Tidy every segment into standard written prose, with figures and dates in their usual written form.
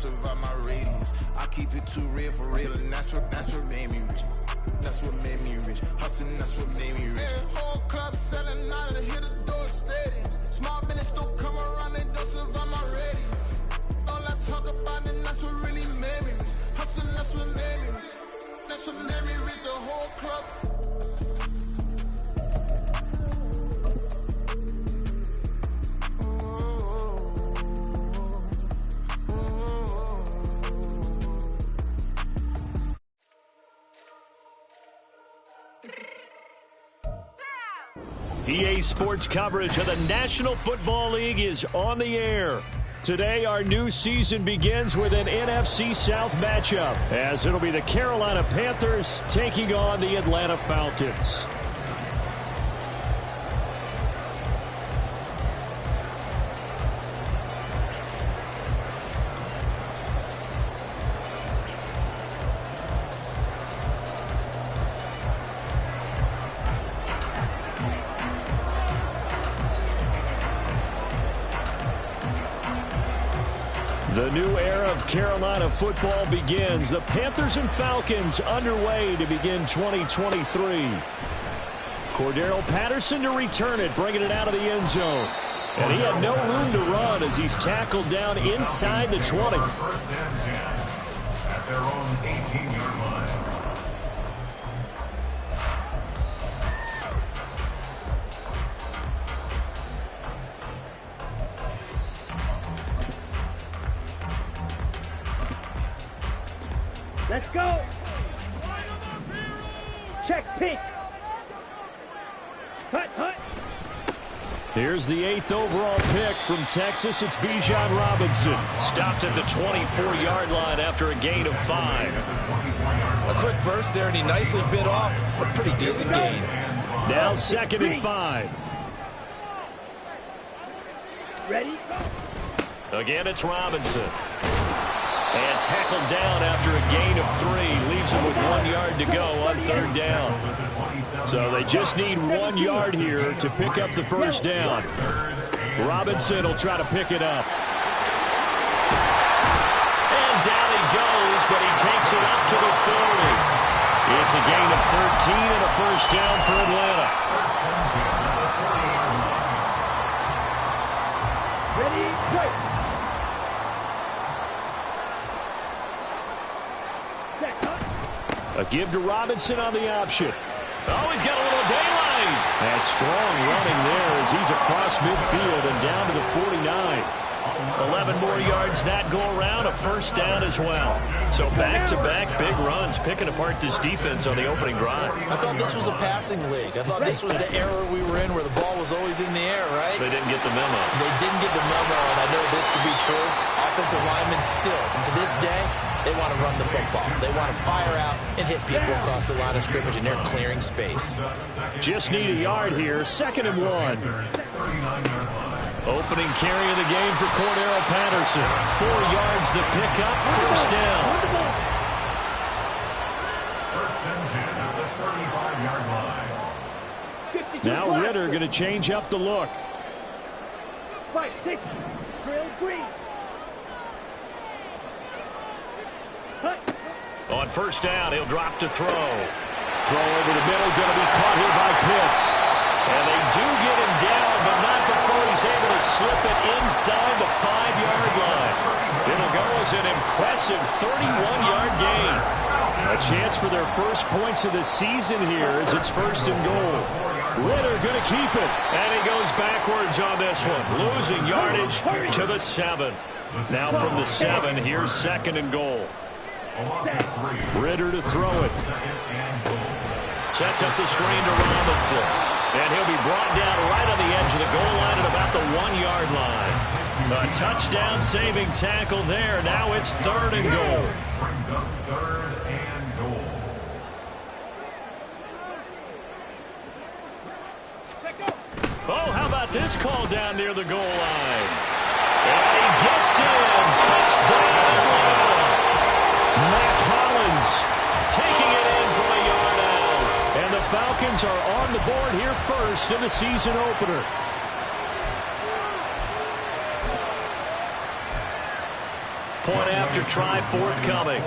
survive my radius. I keep it too real for real, and that's what made me rich. That's what made me rich. Hustling, that's what made me rich. Whole club selling out and hit the door stadiums. Small business don't come around and don't survive my radius. All I talk about, and that's what really made me rich. Hustling, that's what made me rich. That's what made me rich. The whole club. EA Sports coverage of the National Football League is on the air. Today, our new season begins with an NFC South matchup, as it'll be the Carolina Panthers taking on the Atlanta Falcons. The new era of Carolina football begins. The Panthers and Falcons underway to begin 2023. Cordero Patterson to return it, bringing it out of the end zone. And he had no room to run as he's tackled down inside the 20. At their own 18-yard line. Let's go. Check pink. Hut, hut. Here's the 8th overall pick from Texas. It's Bijan Robinson. Stopped at the 24-yard line after a gain of 5. A quick burst there, and he nicely bit off a pretty decent gain. Now 2nd and 5. Ready? Again, it's Robinson. And tackled down after a gain of 3. Leaves him with 1 yard to go on 3rd down. So they just need 1 yard here to pick up the first down. Robinson will try to pick it up. And down he goes, but he takes it up to the 40. It's a gain of 13 and a first down for Atlanta. Ready, break. A give to Robinson on the option. Oh, he's got a little daylight. And strong running there as he's across midfield and down to the 49. 11 more yards that go around, a first down as well. So back-to-back big runs, picking apart this defense on the opening drive. I thought this was a passing league. I thought this was the era we were in where the ball was always in the air, right? They didn't get the memo. They didn't get the memo, and I know this to be true. Offensive linemen still, to this day, they want to run the football. They want to fire out and hit people across the line of scrimmage, and they're clearing space. Just need a yard here. 2nd and 1. Opening carry of the game for Cordero Patterson. 4 yards the pickup, first down. Now Ritter going to change up the look. Right, 6. Drill green. On first down, he'll drop to throw. Throw over the middle, going to be caught here by Pitts. And they do get him down, but not before he's able to slip it inside the 5-yard line. It'll go as an impressive 31-yard gain. A chance for their first points of the season here as it's 1st and goal. Ritter going to keep it, and he goes backwards on this one, losing yardage to the 7. Now from the 7, here's 2nd and goal. Ritter to throw it. Sets up the screen to Robinson. And he'll be brought down right on the edge of the goal line at about the 1-yard line. A touchdown saving tackle there. Now it's 3rd and goal. Brings up 3rd and goal. Oh, how about this call down near the goal line? And he gets in. Touchdown. Mac Hollins taking it in from a yard out. And the Falcons are on the board here first in the season opener. Point after try forthcoming.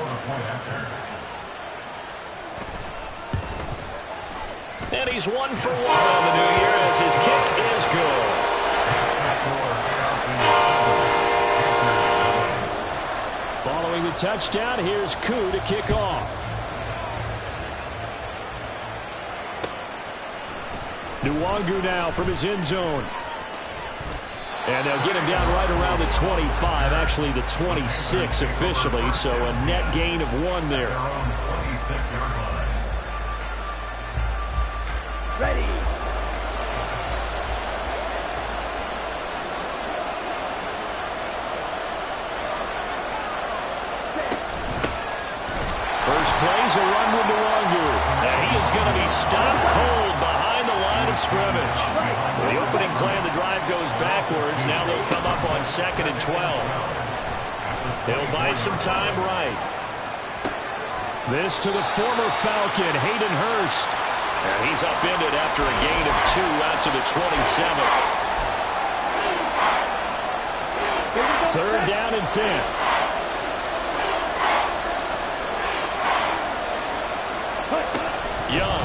And he's 1 for 1 on the new year as his kick is good. Following the touchdown, here's Koo to kick off. Nwangu now from his end zone. And they'll get him down right around the 25, actually the 26 officially, so a net gain of 1 there. Ready. First play's a run with Nwangu. And he is going to be stopped cold behind the line of scrimmage. The opening play of the drive goes backwards. Now they'll come up on 2nd and 12. They'll buy some time right. This to the former Falcon, Hayden Hurst. And he's upended after a gain of 2 out to the 27. 3rd down and 10. Young.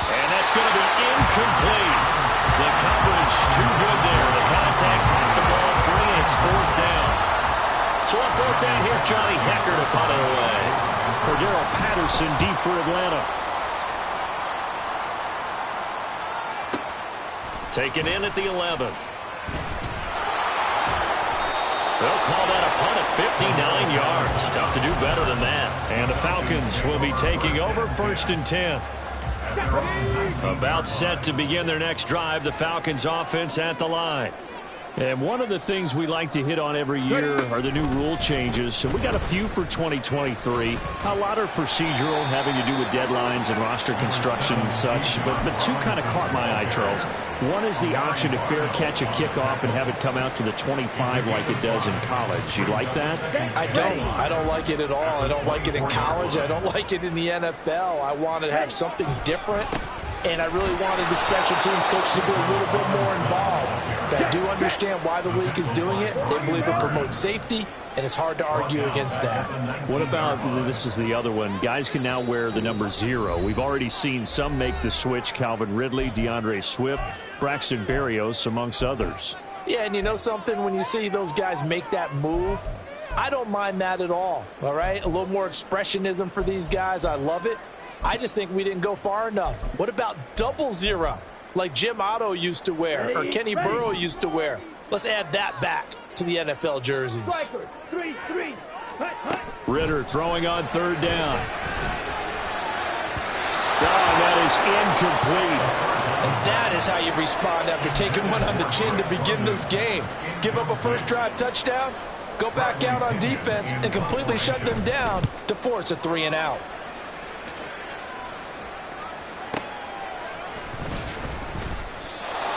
And that's going to be incomplete. The coverage too good there. The contact caught the ball free, and it's 4th down. So on 4th down, here's Johnny Hecker to punt it away. Cordero Patterson deep for Atlanta. Taken in at the 11. They'll call that a punt at 59 yards. Tough to do better than that. And the Falcons will be taking over 1st and 10. About set to begin their next drive. The Falcons offense at the line. And one of the things we like to hit on every year are the new rule changes. So we got a few for 2023. A lot are procedural, having to do with deadlines and roster construction and such. But 2 kind of caught my eye, Charles. One is the option to fair catch a kickoff and have it come out to the 25 like it does in college. You like that? I don't. I don't like it at all. I don't like it in college. I don't like it in the NFL. I want to have something different. And I really wanted the special teams coach to be a little bit more involved. But I do understand why the league is doing it. They believe it promotes safety, and it's hard to argue against that. What about, this is the other one, guys can now wear the number 0. We've already seen some make the switch, Calvin Ridley, DeAndre Swift, Braxton Berrios, amongst others. Yeah, and you know something? When you see those guys make that move, I don't mind that at all right? A little more expressionism for these guys. I love it. I just think we didn't go far enough. What about 00, like Jim Otto used to wear or Kenny Burrow used to wear? Let's add that back to the NFL jerseys. Striker, 3-3. Ritter throwing on 3rd down. Oh, that is incomplete. And that is how you respond after taking one on the chin to begin this game. Give up a first drive touchdown, go back out on defense, and completely shut them down to force a 3-and-out.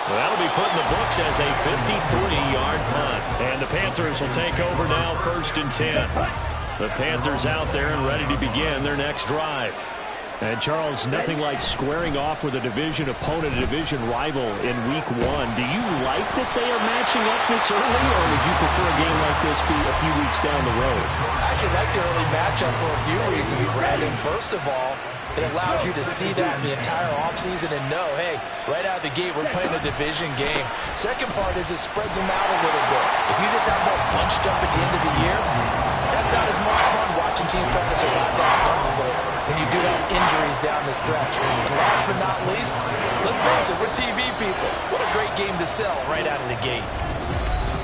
Well, that'll be put in the books as a 53-yard punt. And the Panthers will take over now 1st and 10. The Panthers out there and ready to begin their next drive. And, Charles, nothing like squaring off with a division opponent, a division rival in Week 1. Do you like that they are matching up this early, or would you prefer a game like this be a few weeks down the road? I actually like the early matchup for a few reasons, Brandon. First of all, it allows you to see that in the entire offseason and know, hey, right out of the gate, we're playing a division game. Second part is it spreads them out a little bit. If you just have them all bunched up at the end of the year, that's not as much fun watching teams trying to survive that gauntlet when you do have injuries down the stretch. And last but not least, let's face it, we're TV people. What a great game to sell right out of the gate.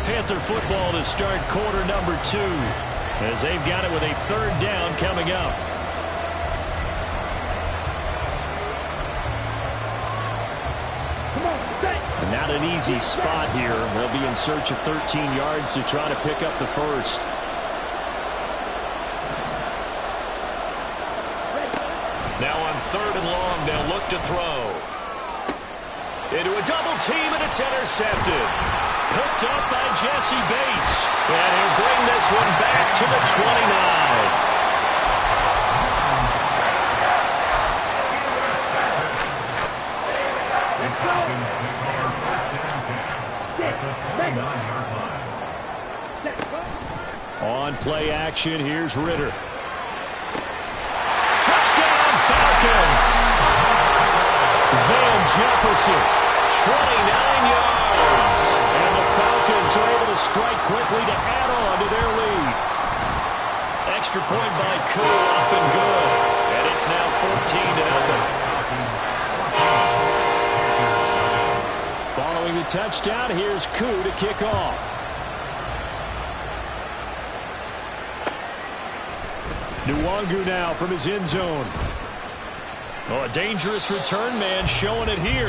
Panther football to start quarter number 2 as they've got it with a 3rd down coming up. Not an easy spot here. They'll be in search of 13 yards to try to pick up the first. Now on 3rd and long, they'll look to throw. Into a double team, and it's intercepted. Picked up by Jesse Bates. And he'll bring this one back to the 29. On play action, here's Ritter. Touchdown, Falcons! Van Jefferson, 29 yards. And the Falcons are able to strike quickly to add on to their lead. Extra point by Koo, up and good. And it's now 14-0. Following the touchdown, here's Koo to kick off. Nwangu now from his end zone. Oh, a dangerous return man showing it here.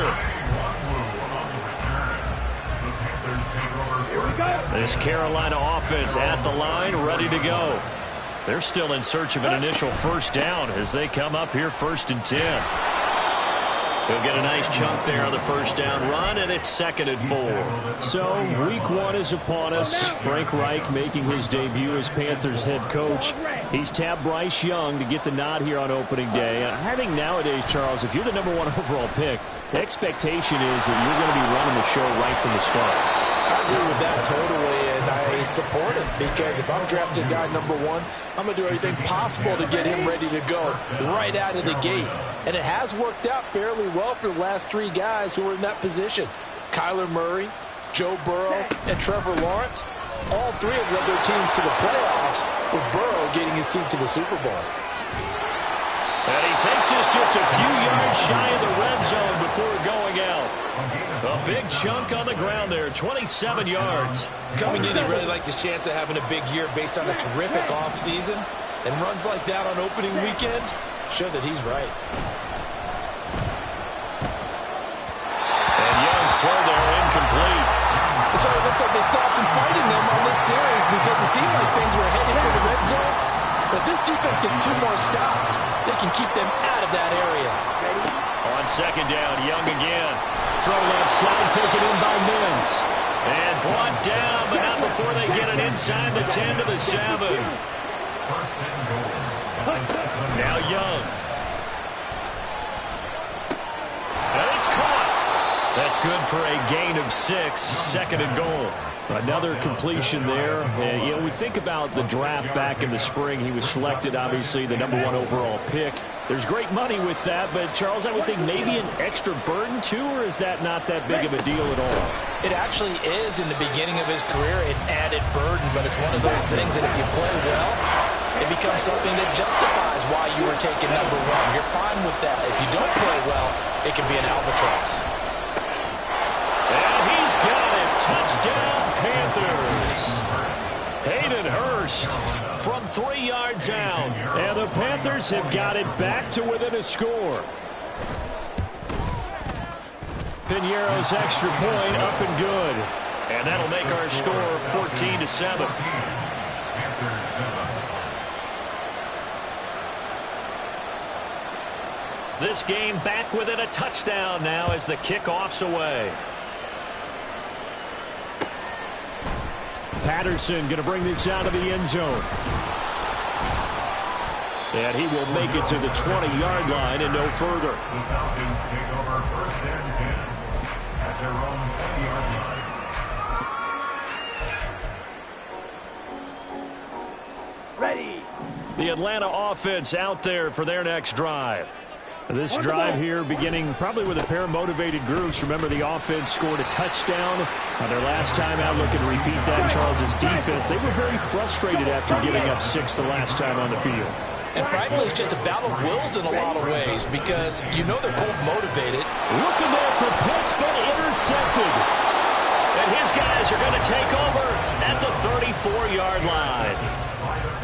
This Carolina offense at the line, ready to go. They're still in search of an initial first down as they come up here 1st and 10. He'll get a nice chunk there on the first down run, and it's 2nd and 4. So, week 1 is upon us. Frank Reich making his debut as Panthers head coach. He's tapped Bryce Young to get the nod here on opening day. I think nowadays, Charles, if you're the #1 overall pick, the expectation is that you're going to be running the show right from the start. I agree with that totally, and I support it because if I'm drafting guy #1, I'm going to do everything possible to get him ready to go right out of the gate. And it has worked out fairly well for the last 3 guys who were in that position. Kyler Murray, Joe Burrow, and Trevor Lawrence. All 3 have led their teams to the playoffs, with Burrow getting his team to the Super Bowl. And he takes this just a few yards shy of the red zone before going out. A big chunk on the ground there, 27 yards. Coming in, he really liked his chance of having a big year based on a terrific offseason. And runs like that on opening weekend show that he's right. And Young's throw there incomplete. So it looks like they stopped some fighting them on this series because it seemed like things were headed for the red zone. But this defense gets 2 more stops. They can keep them out of that area. On 2nd down, Young again. Throw left side, taken in by Mims. And brought down, but not before they get it inside the 10 to the 7. Now Young. And it's caught. That's good for a gain of 6, 2nd and goal. Another completion there. You know, we think about the draft back in the spring. He was selected, obviously, the #1 overall pick. There's great money with that, but, Charles, I would think maybe an extra burden, too, or is that not that big of a deal at all? It actually is in the beginning of his career, an added burden, but it's one of those things that if you play well, it becomes something that justifies why you were taken #1. You're fine with that. If you don't play well, it can be an albatross. And he's got it. Touchdown, Panthers. Hayden Hurst from 3 yards out. And the Panthers have got it back to within a score. Piñeiro's extra point up and good. And that'll make our score 14-7. This game back within a touchdown now as the kickoff's away. Patterson going to bring this out of the end zone. And he will make it to the 20-yard line and no further. The Falcons take over 1st and 10 at their own 20-yard line. Ready. The Atlanta offense out there for their next drive. This drive here beginning probably with a pair of motivated groups. Remember, the offense scored a touchdown on their last time out. Looking to repeat that. Charles's defense, they were very frustrated after giving up 6 the last time on the field. And frankly, it's just a battle of wills in a lot of ways because you know they're both motivated. Looking there for Pitts, but intercepted. And his guys are going to take over at the 34-yard line.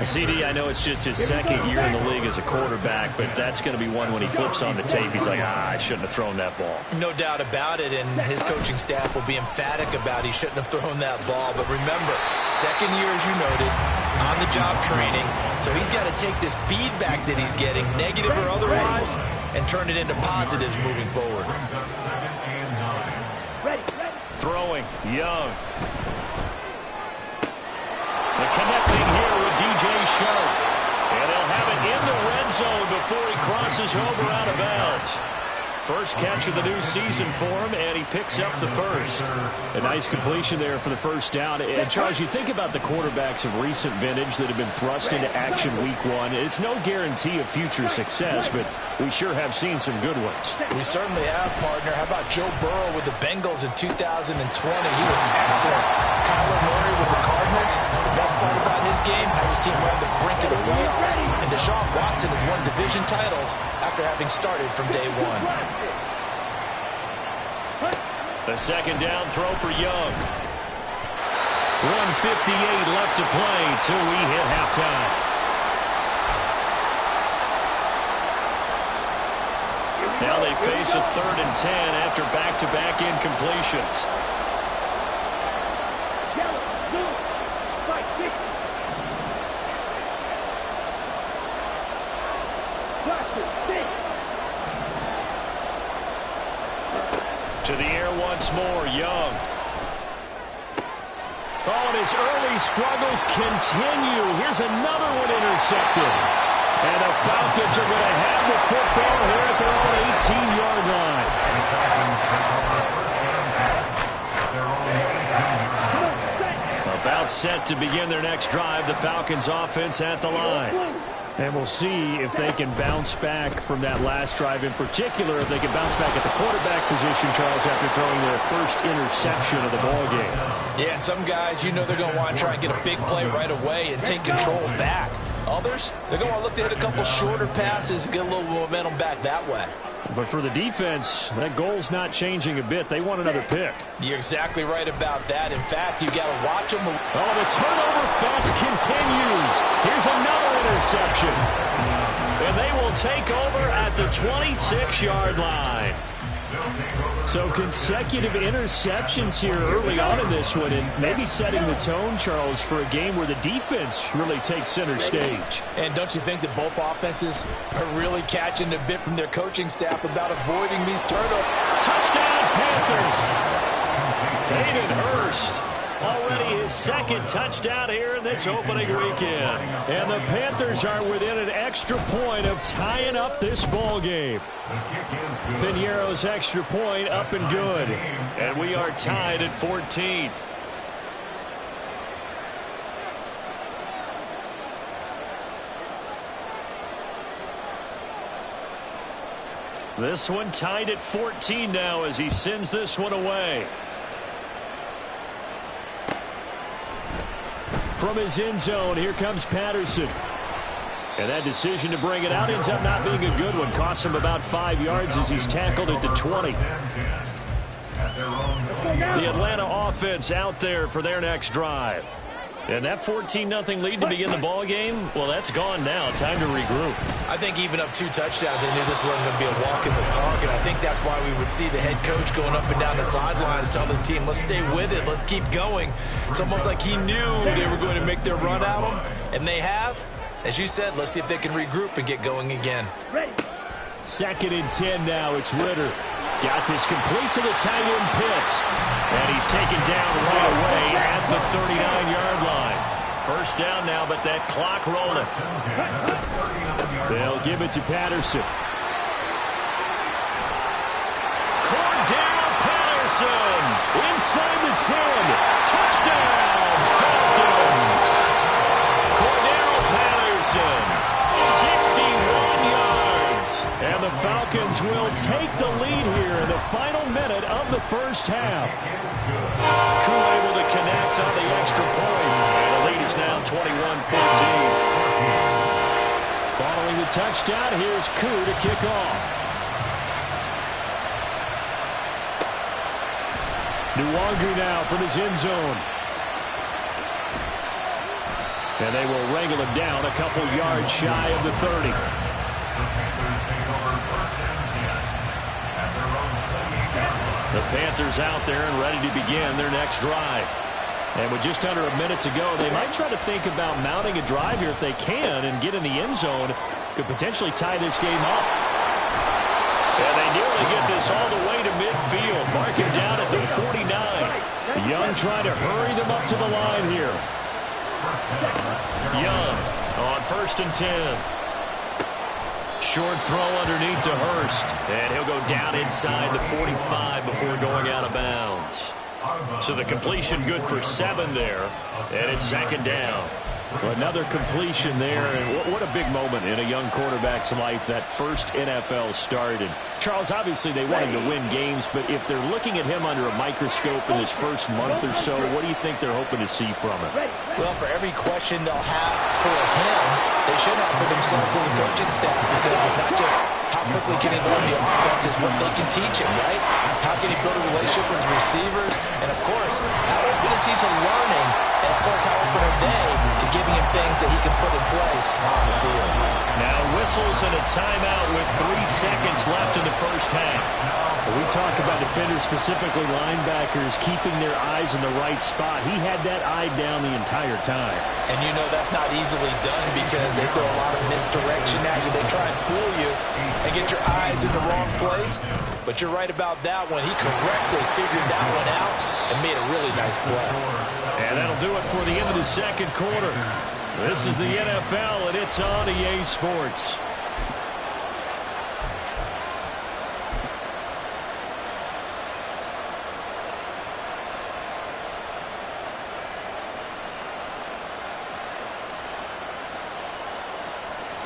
CD, I know it's just his 2nd year in the league as a quarterback, but that's going to be one when he flips on the tape. He's like, I shouldn't have thrown that ball. No doubt about it, and his coaching staff will be emphatic about he shouldn't have thrown that ball. But remember, 2nd year, as you noted, on-the-job training. So he's got to take this feedback that he's getting, negative or otherwise, and turn it into positives moving forward. Throwing, Young. The connecting here with DJ Sharp. And they'll have it in the red zone before he crosses over out of bounds. First catch of the new season for him, and he picks up the first. A nice completion there for the first down. And, Charles, you think about the quarterbacks of recent vintage that have been thrust into action week one. It's no guarantee of future success, but we sure have seen some good ones. We certainly have, partner. How about Joe Burrow with the Bengals in 2020? He was excellent. Kyler Murray with the Cardinals. The best part about his game has his team on the brink of the playoffs. And Deshaun Watson has won division titles after having started from day one. The second down throw for Young. 1:58 left to play till we hit halftime. Now they face a 3rd and 10 after back-to-back incompletions. To the air once more, Young. Oh, and his early struggles continue. Here's another one intercepted. And the Falcons are going to have the football here at their own 18-yard line. About set to begin their next drive. The Falcons offense at the line. And we'll see if they can bounce back from that last drive, in particular, if they can bounce back at the quarterback position, Charles, after throwing their first interception of the ballgame. Yeah, and some guys, you know they're going to want to try and get a big play right away and take control back. Others, they're going to look to hit a couple shorter passes and get a little momentum back that way. But for the defense, that goal's not changing a bit. They want another pick. You're exactly right about that. In fact, you got to watch them. Oh, the turnover fest continues. Here's another interception. And they will take over at the 26-yard line. So consecutive interceptions here early on in this one, and maybe setting the tone, Charles, for a game where the defense really takes center stage. And don't you think that both offenses are really catching a bit from their coaching staff about avoiding these turnovers? Touchdown, Panthers! Hayden Hurst, already his second touchdown here in this opening weekend. And the Panthers are within an extra point of tying up this ball game. Piñeiro's extra point up and good. And we are tied at 14. This one tied at 14 now as he sends this one away. From his end zone, here comes Patterson. And that decision to bring it out ends up not being a good one. Costs him about 5 yards as he's tackled at the 20. The Atlanta offense out there for their next drive. And that 14-0 lead to begin the ball game, well, that's gone now. Time to regroup. I think even up 2 touchdowns, they knew this wasn't going to be a walk in the park, and I think that's why we would see the head coach going up and down the sidelines telling his team, let's stay with it, let's keep going. It's almost like he knew they were going to make their run at him, and they have. As you said, let's see if they can regroup and get going again. 2nd and 10 now. It's Ritter. Got this complete to the tight end Pitts. And he's taken down right away at the 39-yard line. First down now, but that clock rolling. They'll give it to Patterson. Cordell Patterson inside the 10. Touchdown, Falcons. Cordell Patterson, 61 yards. And the Falcons will take the lead here in the final minute of the first half. Koo able to connect on the extra point. And the lead is now 21-14. Following the touchdown, here's Koo to kick off. Nwangu now from his end zone. And they will wrangle him down a couple yards shy of the 30. The Panthers out there and ready to begin their next drive. And with just under a minute to go, they might try to think about mounting a drive here if they can and get in the end zone. Could potentially tie this game up. And they nearly get this all the way to midfield. Mark him down at the 49. Young trying to hurry them up to the line here. Young on 1st and 10. Short throw underneath to Hurst. And he'll go down inside the 45 before going out of bounds. So the completion good for 7 there. And it's second down. Well, another completion there, and what a big moment in a young quarterback's life, that first NFL start. And Charles, obviously they wanted to win games, but if they're looking at him under a microscope in his first month or so, what do you think they're hoping to see from him? Well, for every question they'll have for him, they should have for themselves as a coaching staff, because it's not just how quickly can he learn the offense, it's what they can teach him, right? How can he build a relationship with his receivers? And, of course, how open is he to learning? And, of course, how open are they to giving him things that he can put in place on the field? Now whistles and a timeout with 3 seconds left in the first half. We talk about defenders, specifically linebackers, keeping their eyes in the right spot. He had that eye down the entire time. And you know that's not easily done because they throw a lot of misdirection at you. They try and fool you and get your eyes in the wrong place. But you're right about that one. He correctly figured that one out and made a really nice play. And that'll do it for the end of the second quarter. This is the NFL, and it's on EA Sports.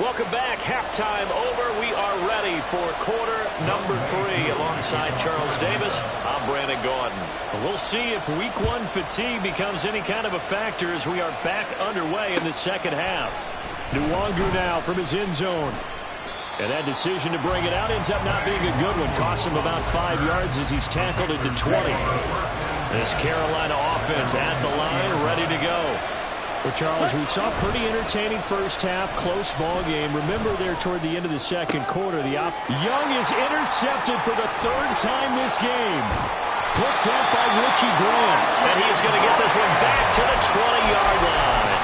Welcome back. Halftime over. We are ready for quarter number 3. Alongside Charles Davis, I'm Brandon Gordon. We'll see if week 1 fatigue becomes any kind of a factor as we are back underway in the second half. Nwangu now from his end zone. And that decision to bring it out ends up not being a good one. Costs him about 5 yards as he's tackled into 20. This Carolina offense at the line, ready to go. Well, Charles, we saw a pretty entertaining first half, close ball game. Remember there toward the end of the second quarter, Young is intercepted for the 3rd time this game. Picked up by Richie Grant. And he's going to get this one back to the 20-yard line.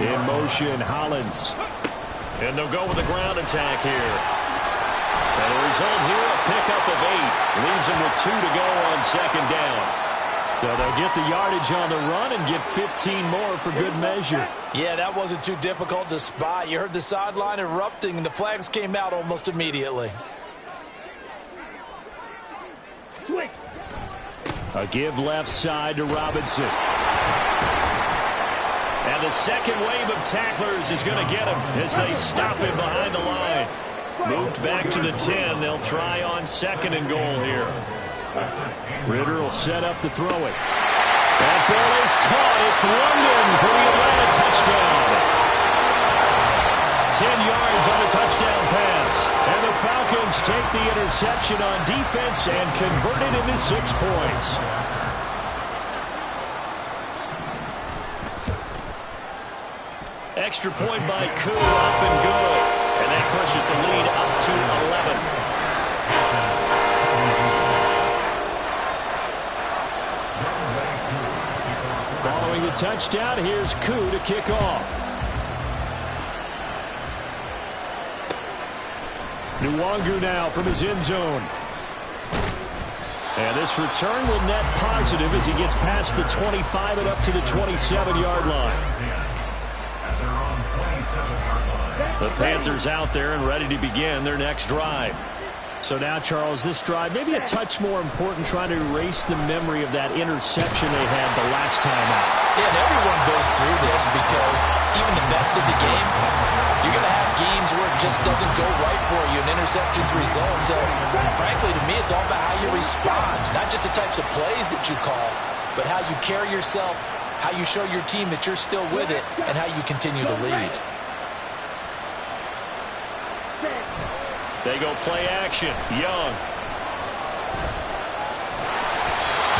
In motion, Hollins. And they'll go with the ground attack here. And the result here, a pickup of 8. Leaves him with 2 to go on second down. So they'll get the yardage on the run and get 15 more for good measure. Yeah, that wasn't too difficult to spot. You heard the sideline erupting, and the flags came out almost immediately. A give left side to Robinson. And the second wave of tacklers is going to get him as they stop him behind the line. Moved back to the 10. They'll try on 2nd and goal here. Ritter will set up to throw it. That ball is caught. It's London for the Atlanta touchdown. 10 yards on the touchdown pass. And the Falcons take the interception on defense and convert it into 6 points. Extra point by Koo, up and good. And that pushes the lead up to 11. Following the touchdown, here's Koo to kick off. Nwangu now from his end zone. And this return will net positive as he gets past the 25 and up to the 27-yard line. The Panthers out there and ready to begin their next drive. So now, Charles, this drive maybe a touch more important, trying to erase the memory of that interception they had the last time out. Yeah, and everyone goes through this because even the best of the game, you're going to have games where it just doesn't go right for you, and interceptions result. So, frankly, to me, it's all about how you respond, not just the types of plays that you call, but how you carry yourself, how you show your team that you're still with it, and how you continue to lead. They go play action. Young.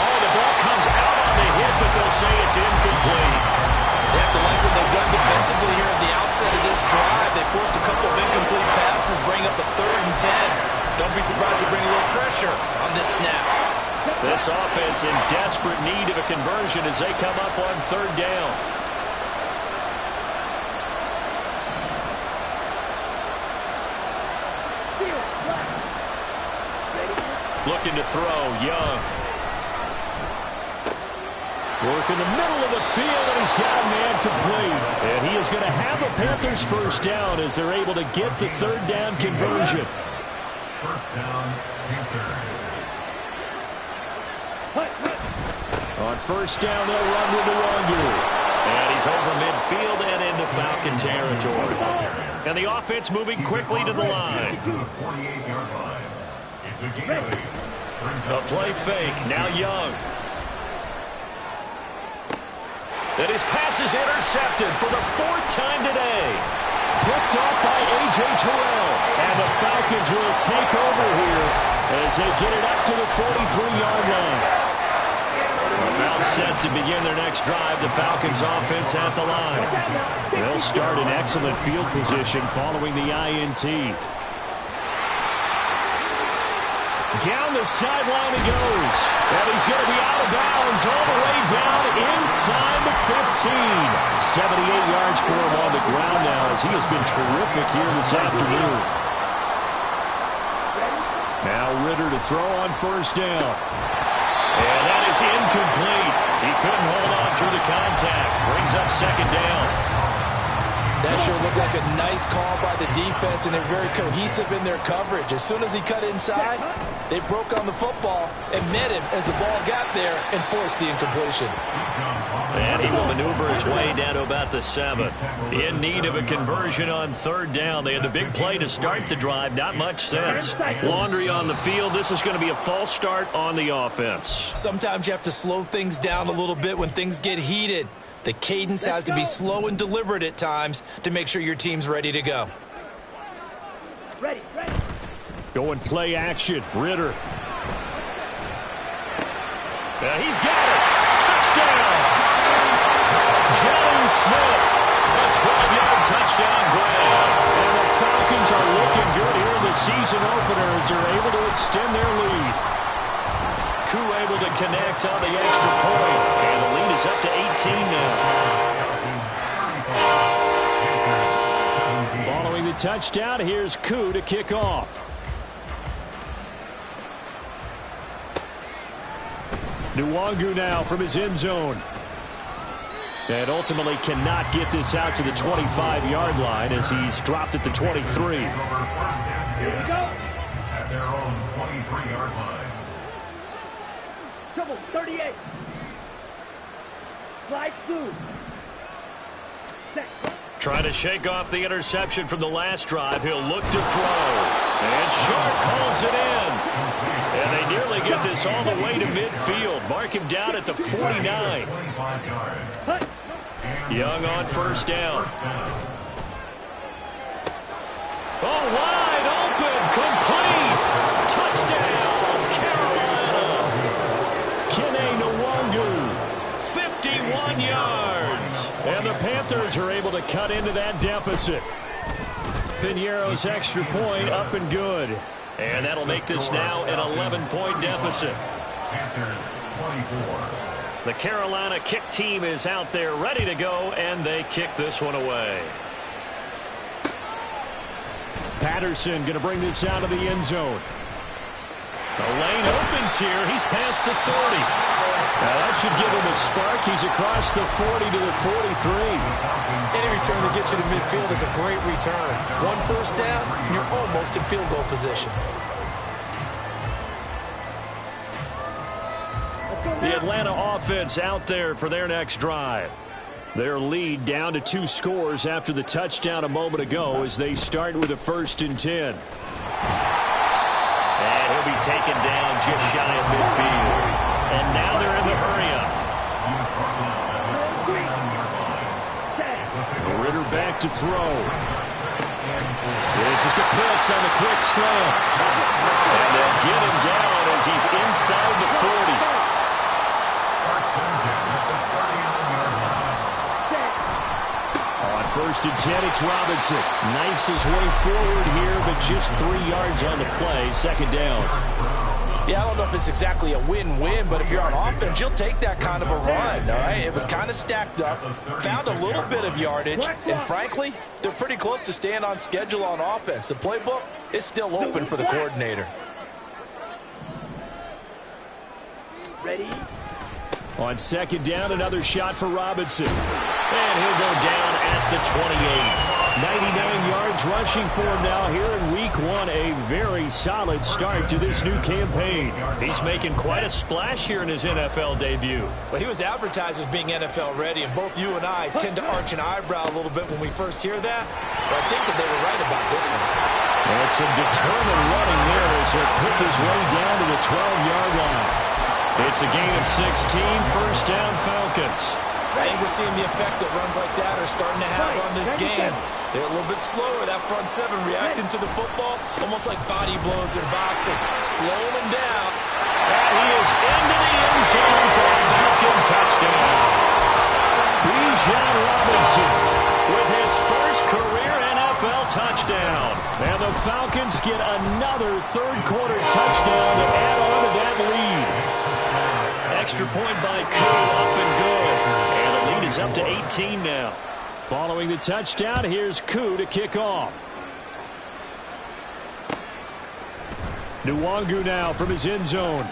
Oh, the ball comes out on the hit, but they'll say it's incomplete. They have to like what they've done defensively here at the outset of this drive. They forced a couple of incomplete passes, bring up a 3rd and 10. Don't be surprised to bring a little pressure on this snap. This offense in desperate need of a conversion as they come up on 3rd down. Looking to throw, Young. Work in the middle of the field, and he's got a man complete. And he is going to have a Panthers first down as they're able to get the third down conversion. First down, Panthers. On first down, they'll run with Nwangu. And he's over midfield and into Falcon territory. And the offense moving quickly to the line. 48-yard line. It's a carry. A play fake. Now Young. And his pass is intercepted for the fourth time today. Picked off by A.J. Terrell. And the Falcons will take over here as they get it up to the 43-yard line. About set to begin their next drive, the Falcons offense at the line. They'll start in excellent field position following the INT. Down the sideline he goes. And he's going to be out of bounds all the way down inside the 15. 78 yards for him on the ground now as he has been terrific here this afternoon. Now Ritter to throw on first down. And that is incomplete. He couldn't hold on through the contact. Brings up second down. That sure looked like a nice call by the defense, and they're very cohesive in their coverage. As soon as he cut inside, they broke on the football and met him as the ball got there and forced the incompletion. And he will maneuver his way down to about the 7. In need of a conversion on third down. They had the big play to start the drive. Not much sense. Laundry on the field. This is going to be a false start on the offense. Sometimes you have to slow things down a little bit when things get heated. The cadence has to be slow and deliberate at times to make sure your team's ready to go. Ready. Going play action. Ritter. He's got it. Touchdown. John Smith. A 12-yard touchdown grab. And the Falcons are looking good here in the season opener as they're able to extend their lead. Koo able to connect on the extra point. And the lead is up to 18 now. Following the touchdown, here's Koo to kick off. Nwangu now from his end zone. And ultimately cannot get this out to the 25-yard line as he's dropped at the 23. Here we go. At their own 23-yard line. Trouble, 38. Slide 2. Set. Trying to shake off the interception from the last drive. He'll look to throw. And Sharp calls it in. And they nearly get this all the way to midfield. Mark him down at the 49. Young on first down. Oh, wide open. Complete. Touchdown, Carolina. Kene Nwangu. 51 yards. And the Panthers are able to cut into that deficit. Piñeiro's extra point up and good. And that'll make this now an 11-point deficit. Panthers 24. The Carolina kick team is out there ready to go, and they kick this one away. Patterson going to bring this out of the end zone. The lane opens here. He's past the 30. Now that should give him a spark. He's across the 40 to the 43. Any return that gets you to midfield is a great return. One first down, you're almost in field goal position. The Atlanta offense out there for their next drive. Their lead down to 2 scores after the touchdown a moment ago as they start with a 1st and 10. And he'll be taken down just shy of midfield. And now they're in the hurry-up. Ritter back to throw. This is the Pitts on the quick slant. And they'll get him down as he's inside the 40. On 1st and 10, it's Robinson. Knifes his way forward here, but just 3 yards on the play. 2nd down. Yeah, I don't know if it's exactly a win-win, but if you're on offense, you'll take that kind of a run, all right? It was kind of stacked up, found a little bit of yardage, and frankly, they're pretty close to staying on schedule on offense. The playbook is still open for the coordinator. Ready. On second down, another shot for Robinson. And he'll go down at the 28. 99 yards rushing for him now here in Week 1. A very solid start to this new campaign. He's making quite a splash here in his NFL debut. Well, he was advertised as being NFL ready, and both you and I tend to arch an eyebrow a little bit when we first hear that. But I think that they were right about this one. And some determined running there as he'll pick his way down to the 12-yard line. It's a gain of 16, first down Falcons. I think we're seeing the effect that runs like that are starting to have on this game. They're a little bit slower, that front seven, reacting to the football, almost like body blows in boxing, slowing them down. And he is into the end zone for a Falcon touchdown. Bijan Robinson with his first career NFL touchdown. And the Falcons get another third-quarter touchdown to add on to that lead. Extra point by Koo, up and good. And the lead is up to 18 now. Following the touchdown, here's Koo to kick off. Nwangu now from his end zone.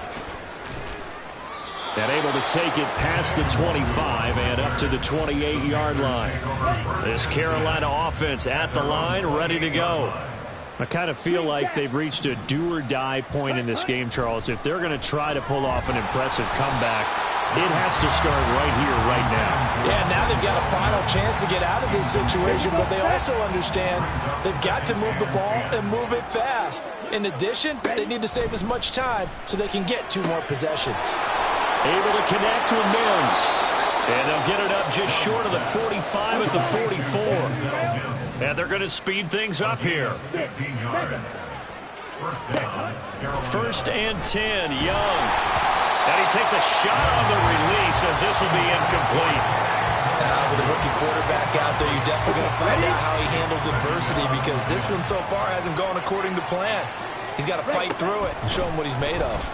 And able to take it past the 25 and up to the 28-yard line. This Carolina offense at the line, ready to go. I kind of feel like they've reached a do-or-die point in this game, Charles. If they're going to try to pull off an impressive comeback, it has to start right here, right now. Yeah, now they've got a final chance to get out of this situation, but they also understand they've got to move the ball and move it fast. In addition, they need to save as much time so they can get 2 more possessions. Able to connect with Mims. And they'll get it up just short of the 45 at the 44. And they're going to speed things up here. First and 10, Young. And he takes a shot on the release as this will be incomplete. With a rookie quarterback out there, you're definitely going to find out how he handles adversity, because this one so far hasn't gone according to plan. He's got to fight through it and show him what he's made of.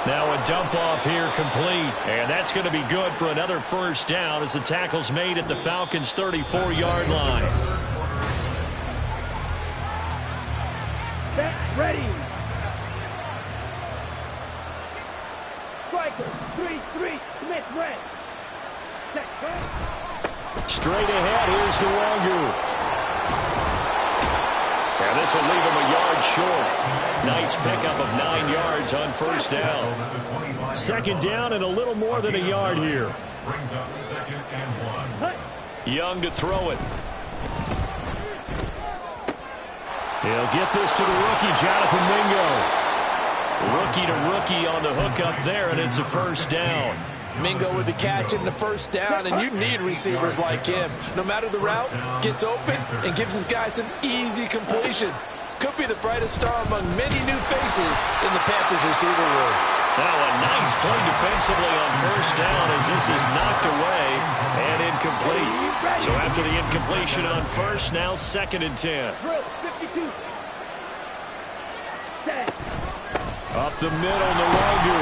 Now a dump off here complete. And that's going to be good for another first down as the tackle's made at the Falcons' 34-yard line. Set, ready. Striker, 3-3, Smith, red. Set, go. Straight ahead, here's Nwangu. And this will leave him a yard short. Nice pickup of 9 yards on first down. Second down and a little more than a yard here. Brings up second and 1. Young to throw it. He'll get this to the rookie, Jonathan Mingo. Rookie to rookie on the hook up there, and it's a first down. Mingo with the catch and the first down, and you need receivers like him. No matter the route, gets open and gives his guys some easy completions. Could be the brightest star among many new faces in the Panthers receiver room. Now a nice play defensively on first down as this is knocked away and incomplete. So after the incompletion on first, now second and 10. Up the middle, Nwangu.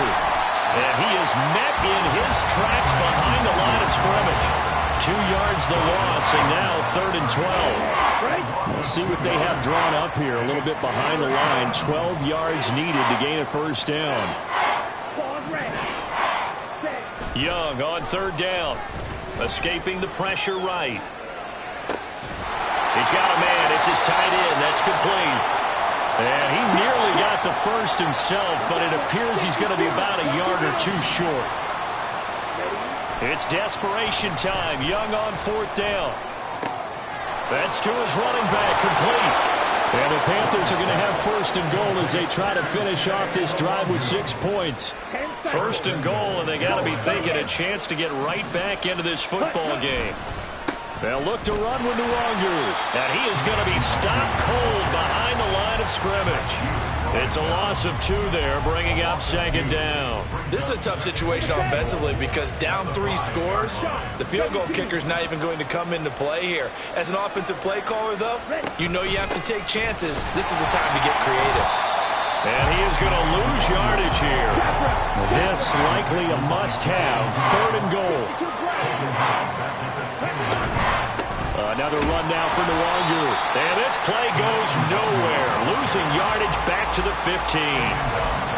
And he is met in his tracks behind the line of scrimmage. 2 yards the loss, and now third and 12. We'll see what they have drawn up here. A little bit behind the line. 12 yards needed to gain a first down. Young on third down. Escaping the pressure right. He's got a man. It's his tight end. That's complete. And he nearly got the first himself, but it appears he's going to be about a yard or 2 short. It's desperation time. Young on fourth down. That's to his running back, complete. And the Panthers are going to have first and goal as they try to finish off this drive with 6 points. First and goal, and they got to be thinking a chance to get right back into this football game. They'll look to run with Nwangu. And he is going to be stopped cold behind the line of scrimmage. It's a loss of 2 there, bringing up second down. This is a tough situation offensively because down 3 scores, the field goal kicker's not even going to come into play here. As an offensive play caller, though, you know you have to take chances. This is a time to get creative. And he is going to lose yardage here. This likely a must-have. Third and goal. Another run now for Nwangu. And this play goes nowhere. Losing yardage back to the 15.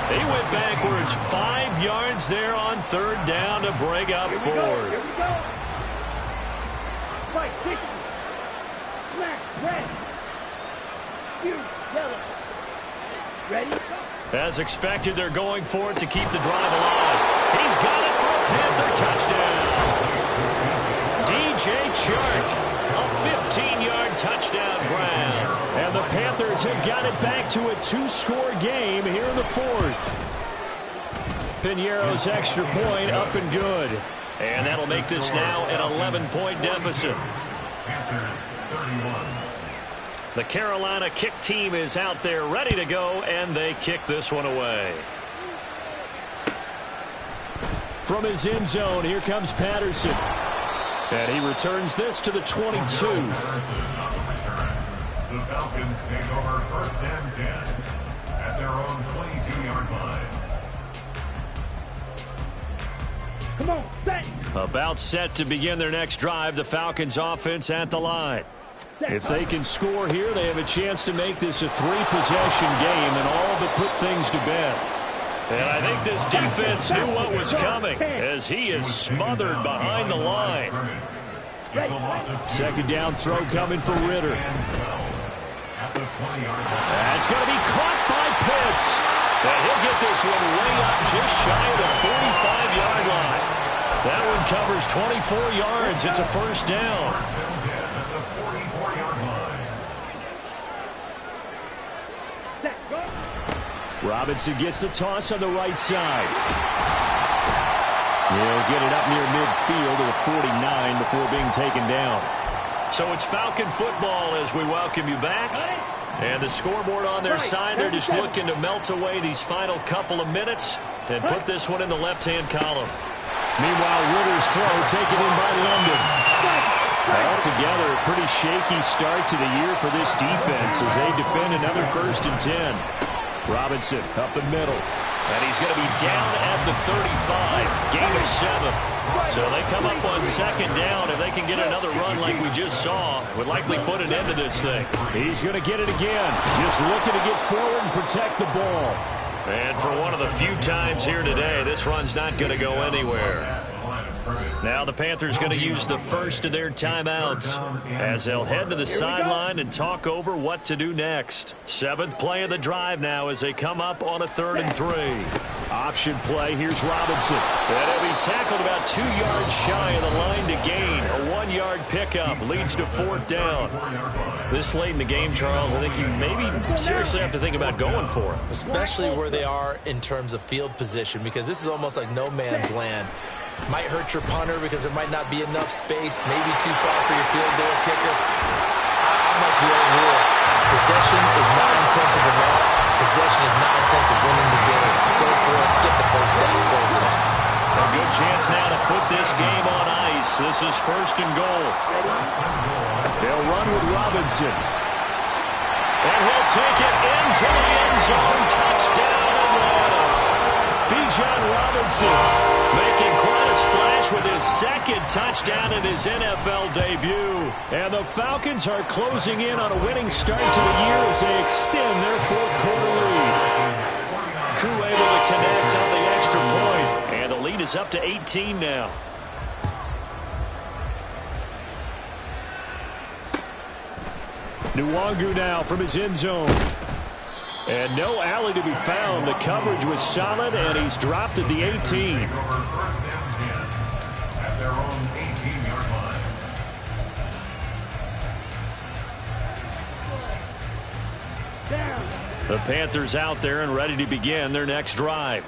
He went backwards 5 yards there on third down to bring up Here we fourth. go. Right, 60. Smack, red. You, yellow. Ready? As expected, they're going for it to keep the drive alive. He's got it for a Panther touchdown. DJ Chark, a 15-yard touchdown grab. And the Panthers have got it back to a 2-score game here in the fourth. Piñeiro's extra point up and good. And that'll make this now an 11-point deficit. Panthers 31. The Carolina kick team is out there ready to go, and they kick this one away. From his end zone, here comes Patterson. And he returns this to the 22. Patterson on the return. The Falcons take over first and 10 at their own 22-yard line. Come on, set. About set to begin their next drive, the Falcons offense at the line. If they can score here, they have a chance to make this a 3-possession game and all but put things to bed. And I think this defense knew what was coming as he is smothered behind the line. Second down throw coming for Ritter. At the 20-yard line. That's going to be caught by Pitts. And he'll get this one way up just shy of the 45-yard line. That one covers 24 yards. It's a first down. At the 44-yard line. Set, go. Robinson gets the toss on the right side. He'll get it up near midfield to the 49 before being taken down. So it's Falcon football as we welcome you back. And the scoreboard on their side, they're just looking to melt away these final couple of minutes and put this one in the left-hand column. Meanwhile, Ritter's throw taken in by London. Altogether, a pretty shaky start to the year for this defense as they defend another 1st and 10. Robinson up the middle. And he's going to be down at the 35, gain of 7. So they come up on second down. If they can get another run like we just saw, would likely put an end to this thing. He's going to get it again. Just looking to get forward and protect the ball. And for one of the few times here today, this run's not going to go anywhere. Now the Panthers going to use the first of their timeouts as they'll head to the sideline and talk over what to do next. 7th play of the drive now as they come up on a 3rd and 3. Option play. Here's Robinson. And he'll be tackled about 2 yards shy of the line to gain. A 1-yard pickup leads to 4th down. This late in the game, Charles, I think you maybe seriously have to think about going for it. Especially where they are in terms of field position, because this is almost like no man's land. Might hurt your punter because there might not be enough space, maybe too far for your field goal kicker. I'm like the old rule. Possession is 9/10 of the match. Possession is 9/10 of winning the game. Go for it, get the first down, close it out. A good chance now to put this game on ice. This is 1st and goal. They'll run with Robinson. And he'll take it into the end zone. Touchdown, Atlanta. Bijan Robinson making quite a splash with his 2nd touchdown in his NFL debut. And the Falcons are closing in on a winning start to the year as they extend their 4th quarter lead. Crew able to connect on the extra point. And the lead is up to 18 now. Nwangu now from his end zone. And no alley to be found. The coverage was solid, and he's dropped at the 18. First and 10 at their own 18-yard line. Down. The Panthers out there and ready to begin their next drive.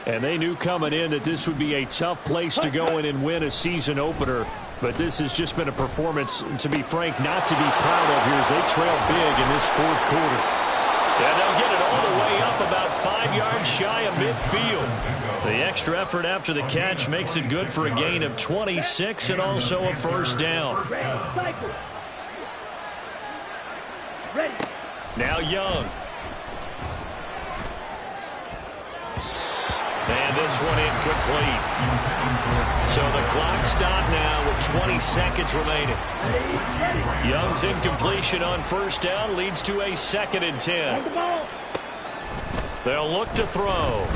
And they knew coming in that this would be a tough place to go in and win a season opener. But this has just been a performance, to be frank, not to be proud of here as they trail big in this 4th quarter. And they'll get it all the way up about 5 yards shy of midfield. The extra effort after the catch makes it good for a gain of 26 and also a first down. Cycle. Ready. Now Young. And this one incomplete. So the clock stopped now with 20 seconds remaining. Young's incompletion on first down leads to a 2nd and 10. They'll look to throw.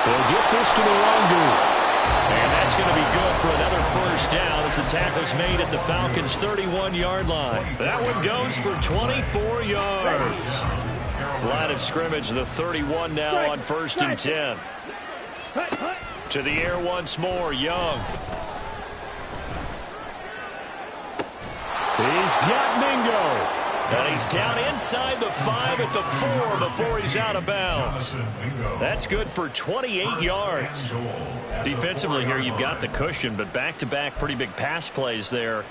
They'll get this to Nwangu. And that's going to be good for another first down as the tackle's made at the Falcons' 31-yard line. That one goes for 24 yards. Line of scrimmage, the 31 now on 1st and 10. To the air once more, Young. He's got Mingo. And he's down inside the 5 at the 4 before he's out of bounds. That's good for 28 yards. Defensively here, you've got the cushion, but back-to-back pretty big pass plays there.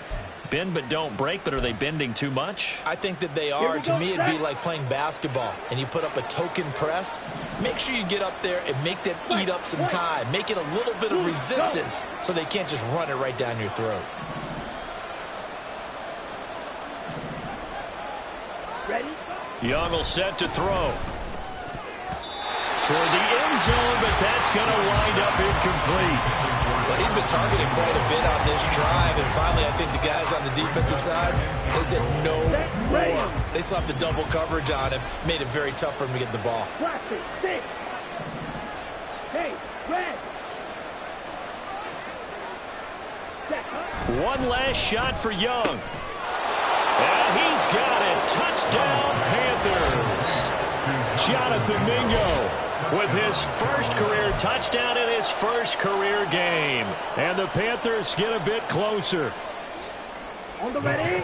Bend but don't break, but are they bending too much? I think that they are. To me, it'd be like playing basketball, and you put up a token press. Make sure you get up there and make them eat up some time. Make it a little bit of resistance so they can't just run it right down your throat. Young will set to throw. Toward the end zone, but that's going to wind up incomplete. Well, he'd been targeted quite a bit on this drive, and finally I think the guys on the defensive side, they said no more. They slapped the double coverage on him, made it very tough for him to get the ball. One last shot for Young. And he's got it. Touchdown, Panthers. Jonathan Mingo with his first career touchdown in his first career game. And the Panthers get a bit closer. On the ready.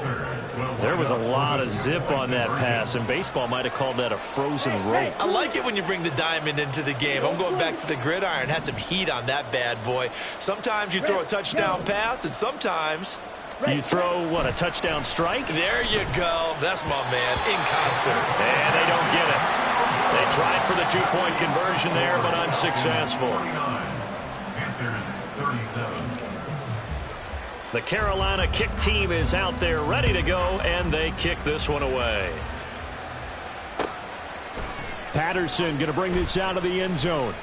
There was a lot of zip on that pass, and baseball might have called that a frozen rope. I like it when you bring the diamond into the game. I'm going back to the gridiron. Had some heat on that bad boy. Sometimes you throw a touchdown pass, and sometimes you throw, what, a touchdown strike? There you go. That's my man, in concert. And they don't get it. They tried for the two-point conversion there, but unsuccessful. Panthers 37. The Carolina kick team is out there ready to go, and they kick this one away. Patterson going to bring this out of the end zone.